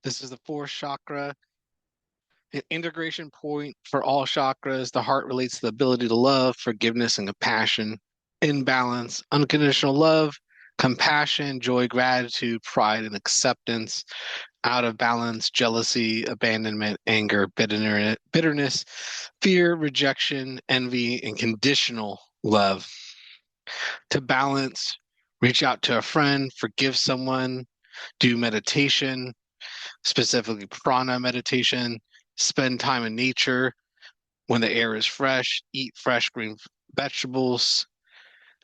This is the fourth chakra, an integration point for all chakras. The heart relates to the ability to love, forgiveness, and compassion. In balance, unconditional love, compassion, joy, gratitude, pride, and acceptance. Out of balance, jealousy, abandonment, anger, bitterness, fear, rejection, envy, and conditional love. To balance, reach out to a friend, forgive someone, do meditation, specifically prana meditation, spend time in nature when the air is fresh, eat fresh green vegetables,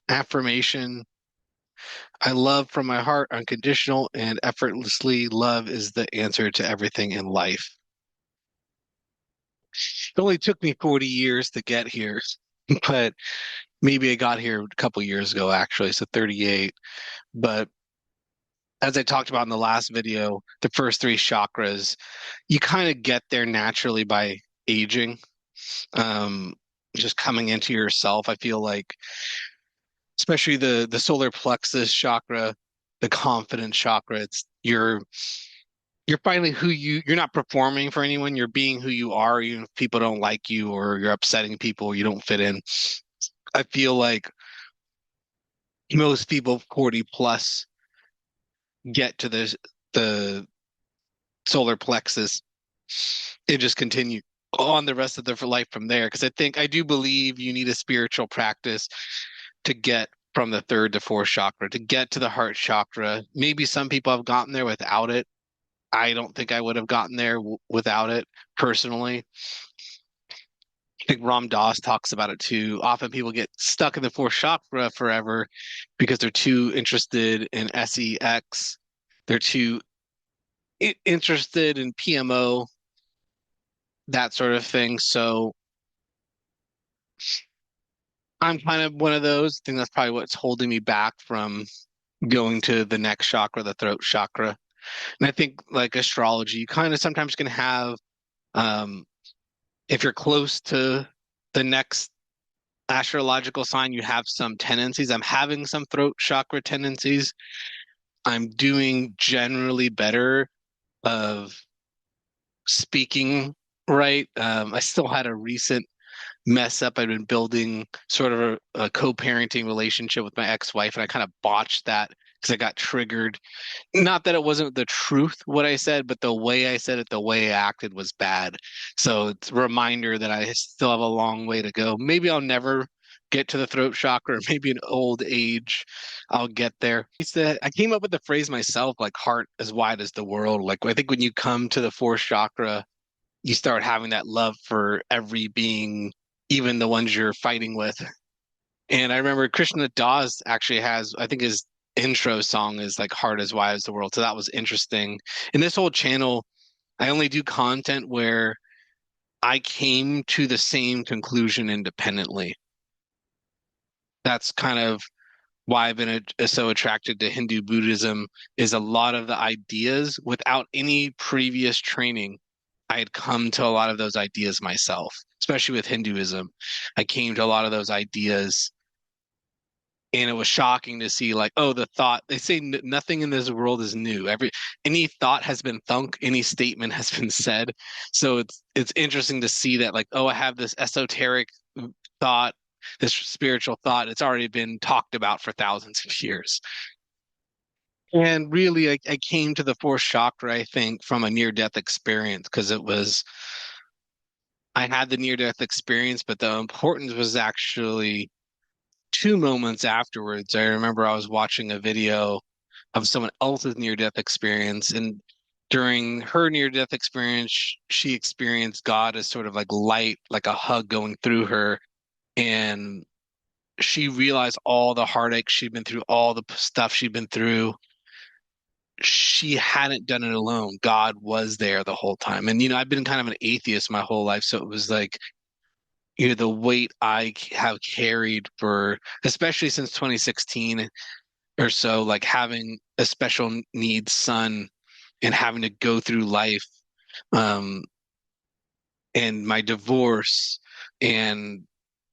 affirmation. I love from my heart, unconditional and effortlessly. Love is the answer to everything in life. It only took me 40 years to get here, but maybe I got here a couple years ago, actually, so 38. But as I talked about in the last video, the first three chakras, you kind of get there naturally by aging, um, just coming into yourself. I feel like, especially the solar plexus chakra, the confidence chakra, you're finally you're not performing for anyone, you're being who you are, even if people don't like you or you're upsetting people or you don't fit in. I feel like most people 40 plus get to the solar plexus and just continue on the rest of their life from there. Because I do believe you need a spiritual practice to get from the third to fourth chakra, to get to the heart chakra. Maybe some people have gotten there without it. I don't think I would have gotten there without it personally. I think Ram Dass talks about it too. Often people get stuck in the fourth chakra forever because they're too interested in sex. They're too interested in PMO, that sort of thing. So I'm kind of one of those. I think that's probably what's holding me back from going to the next chakra, the throat chakra. And I think like astrology, you kind of sometimes can have, um, if you're close to the next astrological sign, you have some tendencies. I'm having some throat chakra tendencies. I'm doing generally better of speaking right. I still had a recent mess up. I'd been building sort of a co-parenting relationship with my ex-wife, and I kind of botched that because I got triggered. Not that it wasn't the truth what I said, but the way I said it, the way I acted was bad. So it's a reminder that I still have a long way to go. Maybe I'll never get to the throat chakra, or maybe in old age I'll get there. I came up with the phrase myself, like heart as wide as the world. Like I think when you come to the fourth chakra, you start having that love for every being, even the ones you're fighting with. And I remember Krishna Das actually has, I think his intro song is like Heart as Wide as the World. So that was interesting. In this whole channel, I only do content where I came to the same conclusion independently. That's kind of why I've been so attracted to Hindu Buddhism, is a lot of the ideas without any previous training. I had come to a lot of those ideas myself, especially with Hinduism. I came to a lot of those ideas, and it was shocking to see, like, oh, the thought, they say nothing in this world is new. Any thought has been thunk, any statement has been said. So it's interesting to see that, like, oh, I have this esoteric thought, this spiritual thought. It's already been talked about for thousands of years. And really, I came to the fourth chakra, I think, from a near-death experience, because I had the near-death experience, but the importance was actually two moments afterwards. I remember I was watching a video of someone else's near-death experience, and during her near-death experience, she experienced God as sort of like light, like a hug going through her, and she realized all the heartache she'd been through, all the stuff she'd been through. She hadn't done it alone. God was there the whole time. And, I've been kind of an atheist my whole life. So it was like, the weight I have carried for, especially since 2016 or so, like having a special needs son and having to go through life, um, and my divorce, and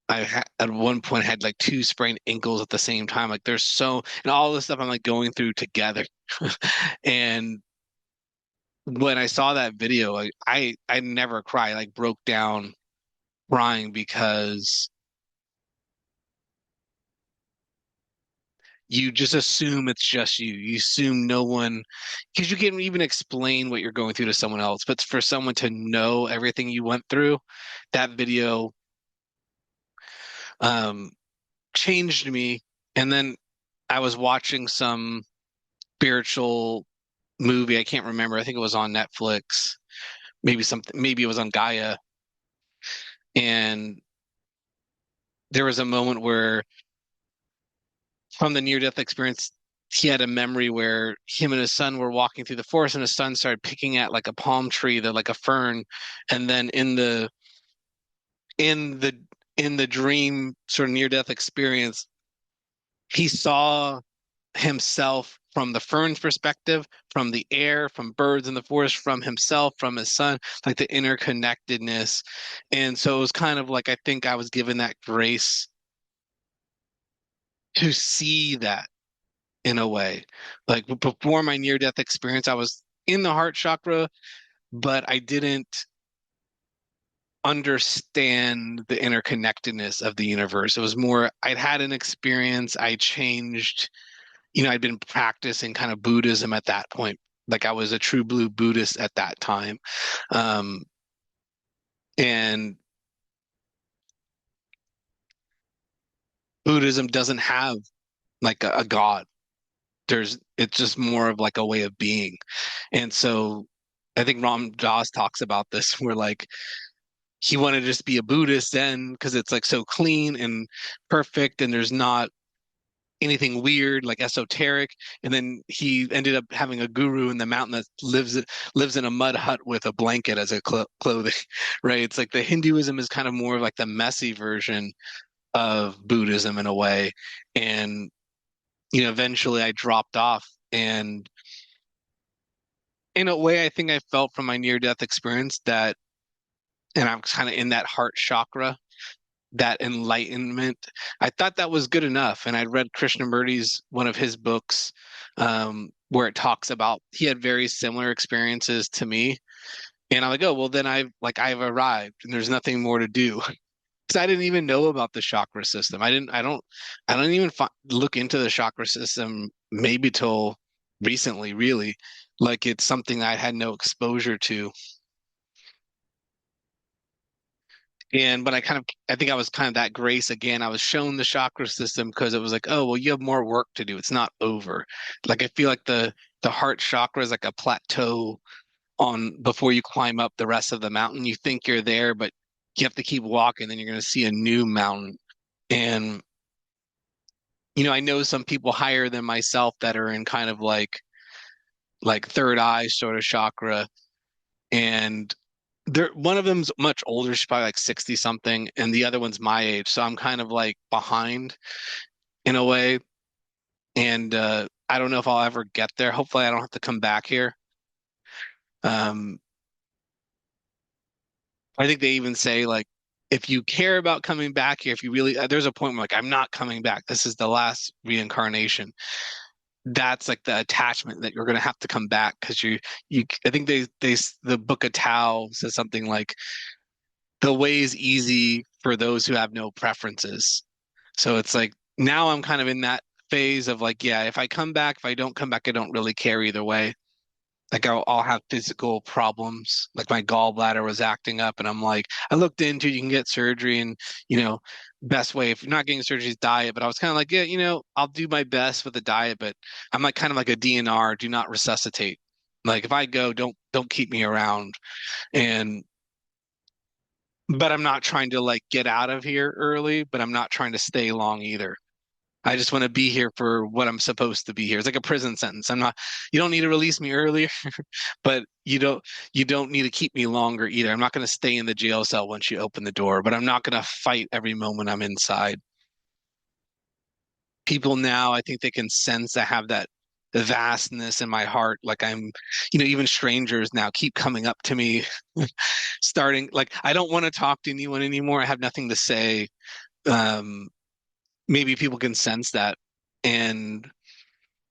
at one point had like two sprained ankles at the same time. Like there's and all this stuff I'm like going through together. And when I saw that video, like I never cry, like broke down crying because you just assume it's just you. You assume no one, because you can't even explain what you're going through to someone else. But for someone to know everything you went through, that video um changed me. And then I was watching some spiritual movie. I can't remember. I think it was on Netflix. Maybe something, maybe it was on Gaia. And there was a moment where from the near death experience, he had a memory where him and his son were walking through the forest and his son started picking at like a palm tree that like a fern. And then in the in the dream sort of near death experience, he saw himself from the fern's perspective, from the air, from birds in the forest, from himself, from his son, like the interconnectedness. And so it was kind of like I think I was given that grace to see that in a way. Like before my near death experience, I was in the heart chakra, but I didn't understand the interconnectedness of the universe. It was more, I'd had an experience, I changed, I'd been practicing kind of Buddhism at that point. Like I was a true blue Buddhist at that time. Um, and Buddhism doesn't have like a God. It's just more of like a way of being. And so I think Ram Dass talks about this where like he wanted to just be a Buddhist then because it's like so clean and perfect and there's not anything weird like esoteric. And then he ended up having a guru in the mountain that lives in a mud hut with a blanket as a clothing, right? It's like the Hinduism is kind of more of like the messy version of Buddhism in a way. And eventually I dropped off. And in a way, I think I felt from my near death experience that, and I'm kind of in that heart chakra, that enlightenment. I thought that was good enough. And I'd read Krishnamurti's one of his books, where it talks about he had very similar experiences to me. And I'm like, oh, well, then I've arrived and there's nothing more to do. Because I didn't even know about the chakra system. I don't even look into the chakra system maybe till recently, really. Like it's something I had no exposure to. And but I think I was kind of that grace again. I was shown the chakra system because it was like, oh, well, you have more work to do. It's not over. Like I feel like the heart chakra is like a plateau on before you climb up the rest of the mountain. You think you're there, but you have to keep walking, then you're going to see a new mountain. And I know some people higher than myself that are in kind of like third eye sort of chakra, and there one of them's much older, she's probably like 60 something, and the other one's my age. So I'm kind of like behind in a way. And I don't know if I'll ever get there. Hopefully I don't have to come back here. Um, I think they even say like if you care about coming back here, if you really there's a point where like I'm not coming back. This is the last reincarnation. That's like the attachment that you're going to have to come back because you I think the book of Tao says something like the way is easy for those who have no preferences. So it's like now I'm kind of in that phase of like, yeah, if I come back, if I don't come back, I don't really care either way. Like I'll have physical problems. Like my gallbladder was acting up, and I'm like, I looked into you can get surgery, and you know, best way if you're not getting surgery is diet. But I was kind of like, yeah, I'll do my best with the diet, but I'm like kind of like a DNR, do not resuscitate. Like if I go, don't keep me around. And but I'm not trying to like get out of here early, but I'm not trying to stay long either. I just want to be here for what I'm supposed to be here. It's like a prison sentence. You don't need to release me earlier, but you don't need to keep me longer either. I'm not going to stay in the jail cell once you open the door, but I'm not going to fight every moment I'm inside. People now, I think they can sense I have that vastness in my heart. Like even strangers now keep coming up to me, starting like I don't want to talk to anyone anymore. I have nothing to say. Um, Maybe people can sense that. And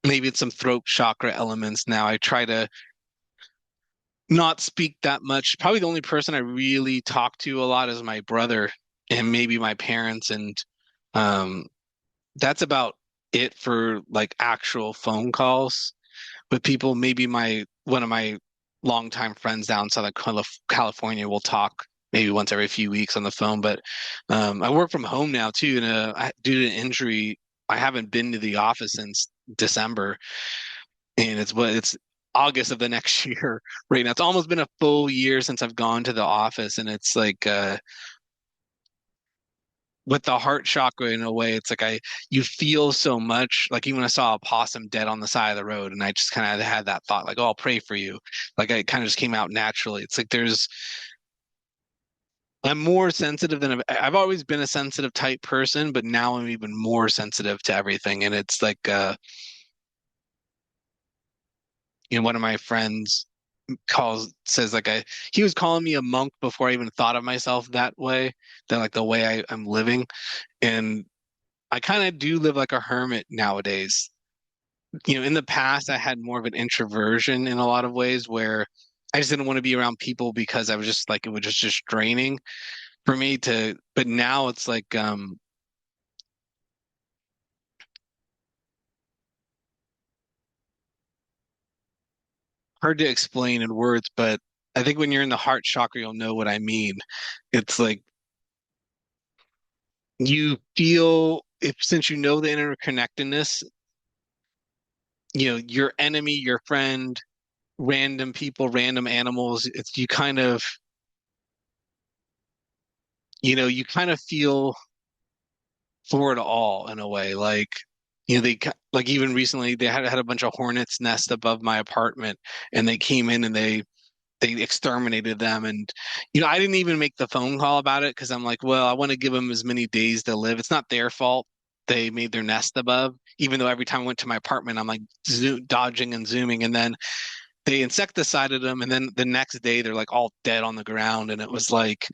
maybe it's some throat chakra elements now. I try to not speak that much. Probably the only person I really talk to a lot is my brother and maybe my parents, and um, that's about it for like actual phone calls with people. Maybe my one of my longtime friends down Southern California will talk maybe once every few weeks on the phone. But I work from home now too, and due to an injury, I haven't been to the office since December, and it's August of the next year right now. It's almost been a full year since I've gone to the office, and it's like with the heart chakra in a way, it's like you feel so much. Like even when I saw a possum dead on the side of the road, and I just kind of had that thought, like, "Oh, I'll pray for you." Like it kind of just came out naturally. It's like I'm more sensitive than I've always been a sensitive type person, but now I'm even more sensitive to everything. And it's like, one of my friends says like he was calling me a monk before I even thought of myself that way, that like the way I'm living. And I kind of do live like a hermit nowadays. In the past, I had more of an introversion in a lot of ways where I just didn't want to be around people because I was just like, it was just draining for me but now it's like, hard to explain in words, but I think when you're in the heart chakra, you'll know what I mean. It's like you feel if since you know the interconnectedness, your enemy, your friend, random people, random animals, it's you kind of feel for it all in a way. Like, like even recently they had a bunch of hornets nest above my apartment and they came in and they exterminated them. And I didn't even make the phone call about it because I'm like, well, I want to give them as many days to live. It's not their fault they made their nest above, even though every time I went to my apartment I'm like dodging and zooming, and then they insecticided them, and then the next day they're like all dead on the ground. And it was like,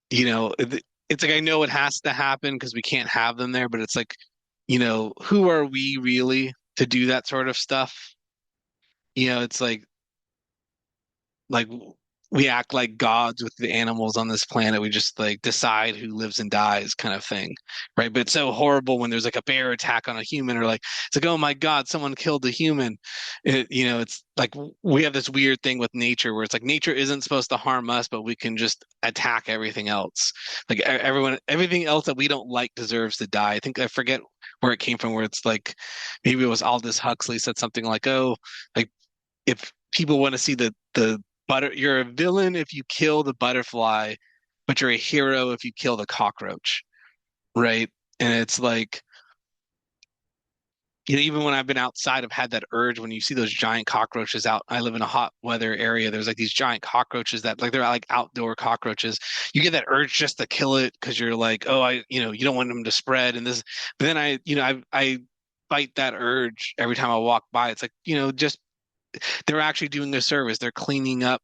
it's like I know it has to happen because we can't have them there, but it's like, who are we really to do that sort of stuff? It's like we act like gods with the animals on this planet. We just like decide who lives and dies kind of thing, right? But it's so horrible when there's like a bear attack on a human, or like it's like, oh my God, someone killed a human. It's like we have this weird thing with nature where it's like nature isn't supposed to harm us, but we can just attack everything else. Like everything else that we don't like deserves to die. I think I forget where it came from, where it's like maybe it was Aldous Huxley said something like, oh, like if people want to see the you're a villain if you kill the butterfly, but you're a hero if you kill the cockroach, right? And it's like, even when I've been outside, I've had that urge when you see those giant cockroaches out. I live in a hot weather area. There's like these giant cockroaches that like they're like outdoor cockroaches. You get that urge just to kill it because you're like, oh, you don't want them to spread. And this, but then I fight that urge every time I walk by. It's like, just they're actually doing a service. They're cleaning up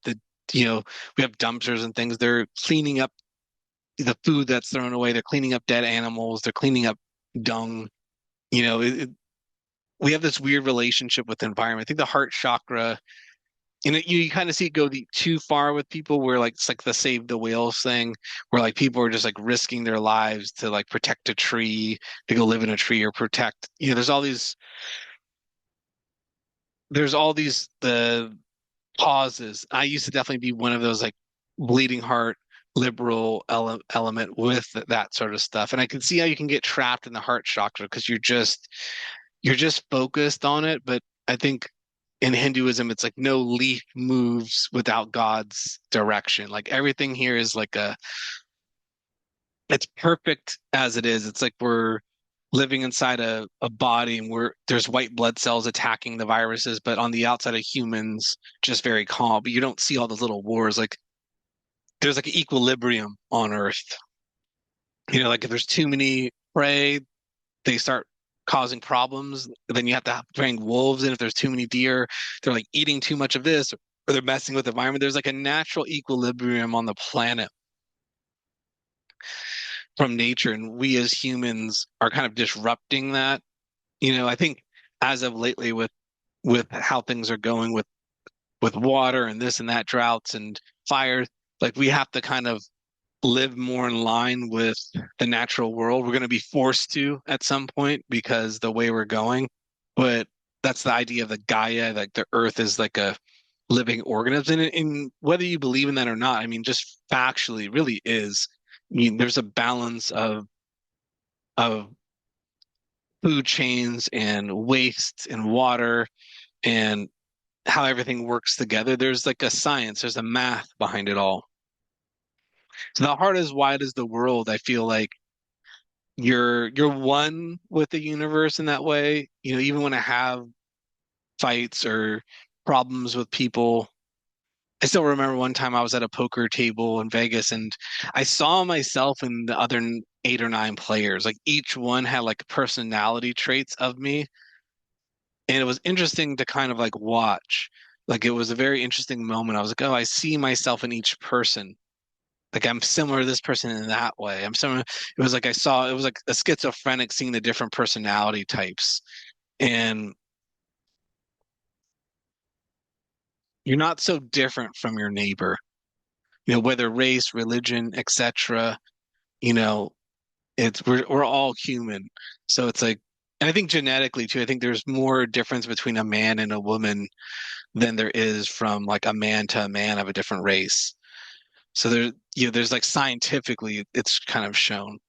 you know, we have dumpsters and things. They're cleaning up the food that's thrown away. They're cleaning up dead animals. They're cleaning up dung. We have this weird relationship with the environment. I think the heart chakra, and you kind of see it go too far with people where like it's like the save the whales thing, where like people are just like risking their lives to like protect a tree, to go live in a tree or protect. There's all these the pauses. I used to definitely be one of those like bleeding heart liberal element with that sort of stuff. And I can see how you can get trapped in the heart chakra because you're just focused on it. But I think in Hinduism, it's like no leaf moves without God's direction. Like everything here is like it's perfect as it is. It's like we're living inside a body and there's white blood cells attacking the viruses, but on the outside of humans, just very calm. But you don't see all those little wars. Like there's like an equilibrium on Earth. Like if there's too many prey, they start causing problems. Then you have to bring wolves in. If there's too many deer, they're like eating too much of this, or they're messing with the environment. There's like a natural equilibrium on the planet from nature, and we as humans are kind of disrupting that. I think as of lately with how things are going with with water and this and that, droughts and fire. Like we have to kind of live more in line with the natural world. We're going to be forced to at some point because the way we're going. But that's the idea of the Gaia, like the earth is like a living organism. And whether you believe in that or not, I mean, just factually, it really is. I mean, there's a balance of food chains and waste and water and how everything works together. There's like a science, there's a math behind it all. So the heart is wide as the world. I feel like you're one with the universe in that way. You know, even when I have fights or problems with people, I still remember one time I was at a poker table in Vegas and I saw myself in the other eight or nine players. Like each one had like personality traits of me. And it was interesting to kind of like watch. Like it was a very interesting moment. I was like, oh, I see myself in each person. Like I'm similar to this person in that way. I'm similar. It was like I saw, it was like a schizophrenic seeing the different personality types. And you're not so different from your neighbor, you know, whether race, religion, etc. You know, it's we're all human. So it's like, and I think genetically too, I think there's more difference between a man and a woman than there is from like a man to a man of a different race. So there, you know, there's like scientifically, it's kind of shown.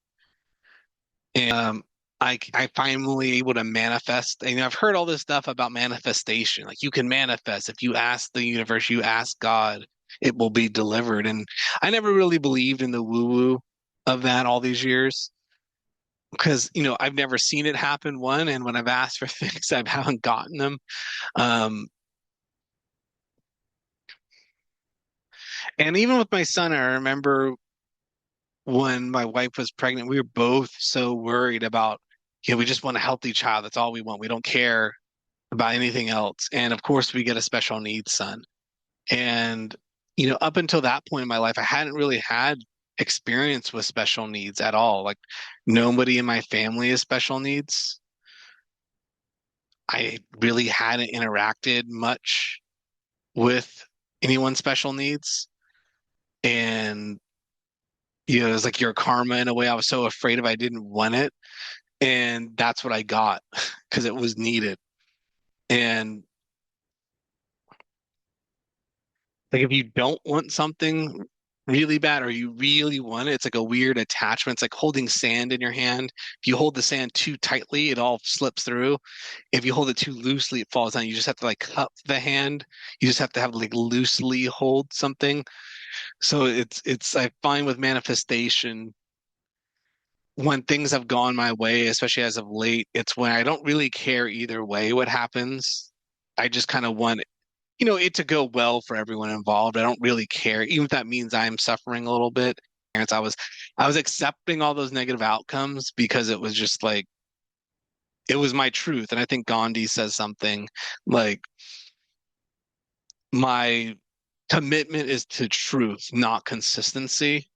And I finally able to manifest. And, you know, I've heard all this stuff about manifestation. Like you can manifest if you ask the universe, you ask God, it will be delivered. And I never really believed in the woo-woo of that all these years because, you know, I've never seen it happen, one, and when I've asked for things, I haven't gotten them. Um, and even with my son, I remember when my wife was pregnant, we were both so worried about, you know, we just want a healthy child. That's all we want. We don't care about anything else. And of course, we get a special needs son. And, you know, up until that point in my life, I hadn't really had experience with special needs at all. Like nobody in my family is special needs. I really hadn't interacted much with anyone special needs. And, you know, it was like your karma in a way. I was so afraid if I didn't want it. And that's what I got because it was needed. And like if you don't want something really bad or you really want it, it's like a weird attachment. It's like holding sand in your hand. If you hold the sand too tightly, it all slips through. If you hold it too loosely, it falls down. You just have to like cup the hand. You just have to have like loosely hold something. So it's I find with manifestation when things have gone my way, especially as of late, it's when I don't really care either way what happens. I just kind of want, you know, it to go well for everyone involved. I don't really care, even if that means I'm suffering a little bit. I was accepting all those negative outcomes because it was just like it was my truth. And I think Gandhi says something like my commitment is to truth, not consistency.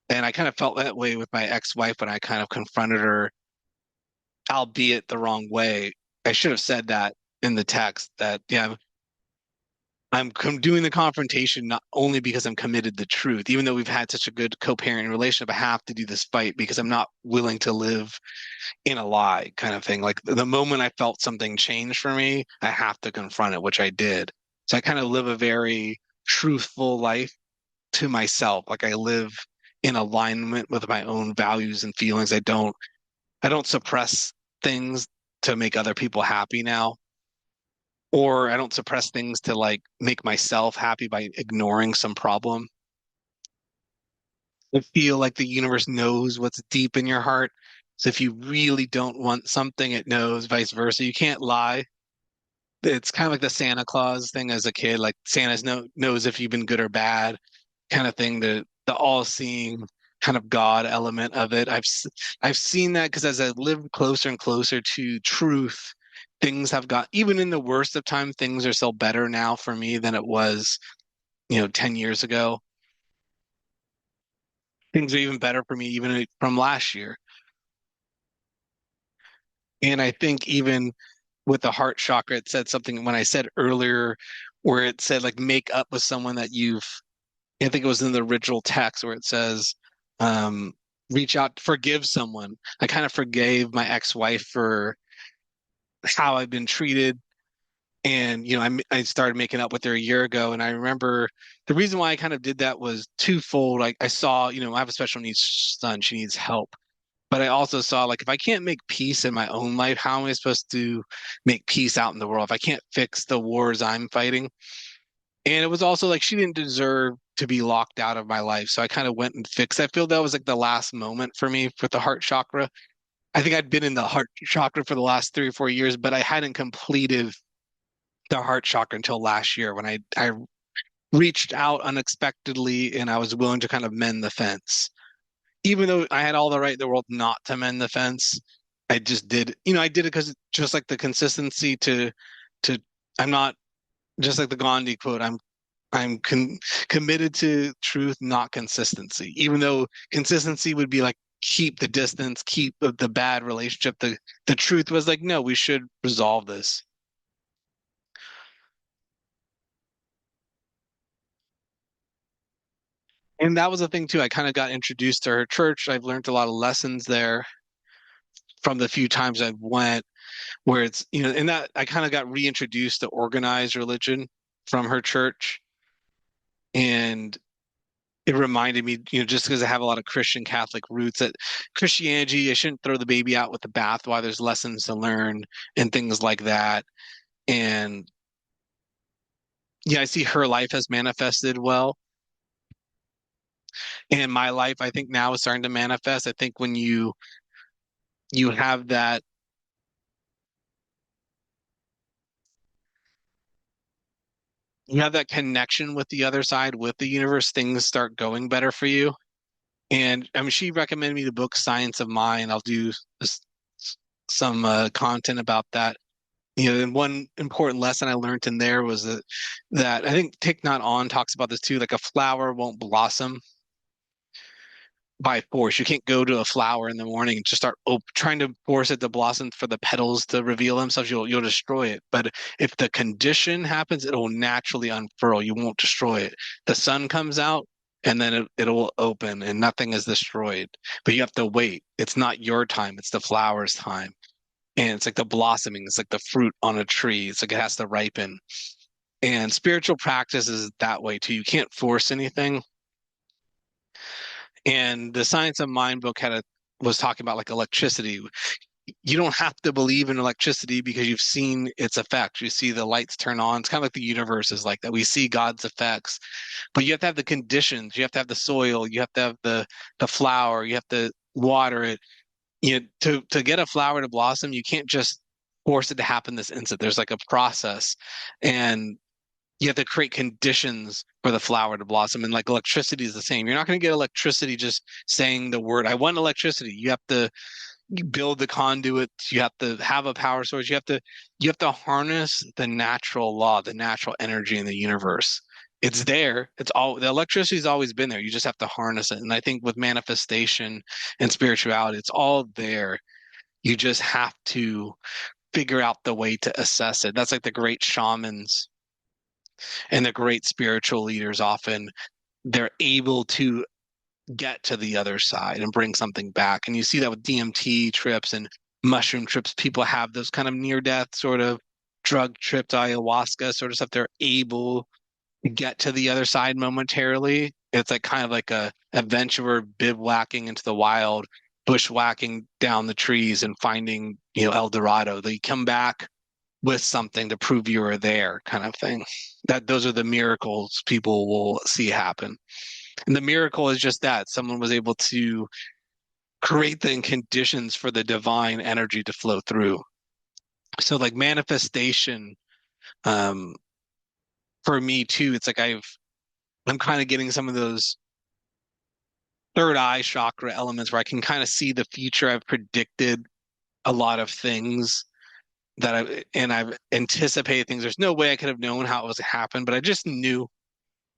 And I kind of felt that way with my ex-wife when I kind of confronted her, albeit the wrong way. I should have said that in the text that, yeah, doing the confrontation not only because I'm committed to truth, even though we've had such a good co-parenting relationship, I have to do this fight because I'm not willing to live in a lie kind of thing. Like the moment I felt something change for me, I have to confront it, which I did. So I kind of live a very truthful life to myself. Like I live in alignment with my own values and feelings. I don't suppress things to make other people happy now, or I don't suppress things to like make myself happy by ignoring some problem. I feel like the universe knows what's deep in your heart. So if you really don't want something, it knows vice versa. You can't lie. It's kind of like the Santa Claus thing as a kid. Like Santa's knows if you've been good or bad kind of thing, the all-seeing kind of God element of it. I've seen that because as I live closer and closer to truth, things have got even in the worst of time, things are still better now for me than it was, you know, 10 years ago. Things are even better for me even from last year. And I think even with the heart chakra, it said something when I said earlier where it said like make up with someone that you've, I think it was in the original text where it says, um, reach out, forgive someone. I kind of forgave my ex-wife for how I've been treated. And, I started making up with her a year ago. And I remember the reason why I kind of did that was twofold. Like I saw, I have a special needs son. She needs help. But I also saw like if I can't make peace in my own life, how am I supposed to make peace out in the world? If I can't fix the wars I'm fighting. And it was also like she didn't deserve to be locked out of my life. So I kind of went and fixed. I feel that was like the last moment for me with the heart chakra. I think I'd been in the heart chakra for the last 3 or 4 years, but I hadn't completed the heart chakra until last year when I reached out unexpectedly and I was willing to kind of mend the fence. Even though I had all the right in the world not to mend the fence, I just did. I did it because just like the consistency to I'm not just like the Gandhi quote. I'm committed to truth, not consistency. Even though consistency would be like keep the distance, keep the bad relationship. The truth was like, no, we should resolve this. And that was the thing too. I kind of got introduced to her church. I've learned a lot of lessons there from the few times I've went, where it's, and that I kind of got reintroduced to organized religion from her church. And it reminded me, just because I have a lot of Christian Catholic roots, that Christianity, I shouldn't throw the baby out with the bathwater. There's lessons to learn and things like that. And yeah, I see her life has manifested well. And my life, I think now is starting to manifest. I think when you have that, you have that connection with the other side, with the universe, things start going better for you. And I mean, she recommended me the book Science of Mind. I'll do this, some content about that. And one important lesson I learned in there was that I think Thich Nhat Hanh talks about this too. Like a flower won't blossom by force. You can't go to a flower in the morning and just start trying to force it to blossom for the petals to reveal themselves. You'll destroy it. But if the condition happens, it'll naturally unfurl. You won't destroy it. The sun comes out and then it'll open and nothing is destroyed. But you have to wait. It's not your time. It's the flower's time. And it's like the blossoming. It's like the fruit on a tree. It's like it has to ripen. And spiritual practice is that way too. You can't force anything. And the Science of Mind book was talking about like electricity. You don't have to believe in electricity because you've seen its effects. You see the lights turn on. It's kind of like the universe is like that. We see God's effects, but you have to have the conditions. You have to have the soil. You have to have the flower. You have to water it. To get a flower to blossom, you can't just force it to happen this instant. There's like a process, and you have to create conditions for the flower to blossom. And like electricity is the same. You're not going to get electricity just saying the word, I want electricity. You have to build the conduits. You have to have a power source. You have to harness the natural law, the natural energy in the universe. It's there. It's all the electricity's always been there. You just have to harness it. And I think with manifestation and spirituality, it's all there. You just have to figure out the way to assess it. That's like the great shamans and the great spiritual leaders often they're able to get to the other side and bring something back. And you see that with DMT trips and mushroom trips. People have those kind of near death sort of drug trips, ayahuasca sort of stuff. They're able to get to the other side momentarily. It's like kind of like a adventurer bivouacking into the wild, bushwhacking down the trees and finding, El Dorado. They come back with something to prove you were there, kind of thing. That those are the miracles people will see happen. And the miracle is just that someone was able to create the conditions for the divine energy to flow through. So like manifestation, um, for me too, it's like I'm kind of getting some of those third eye chakra elements where I can kind of see the future. I've predicted a lot of things I've anticipated things. There's no way I could have known how it was to happen, but I just knew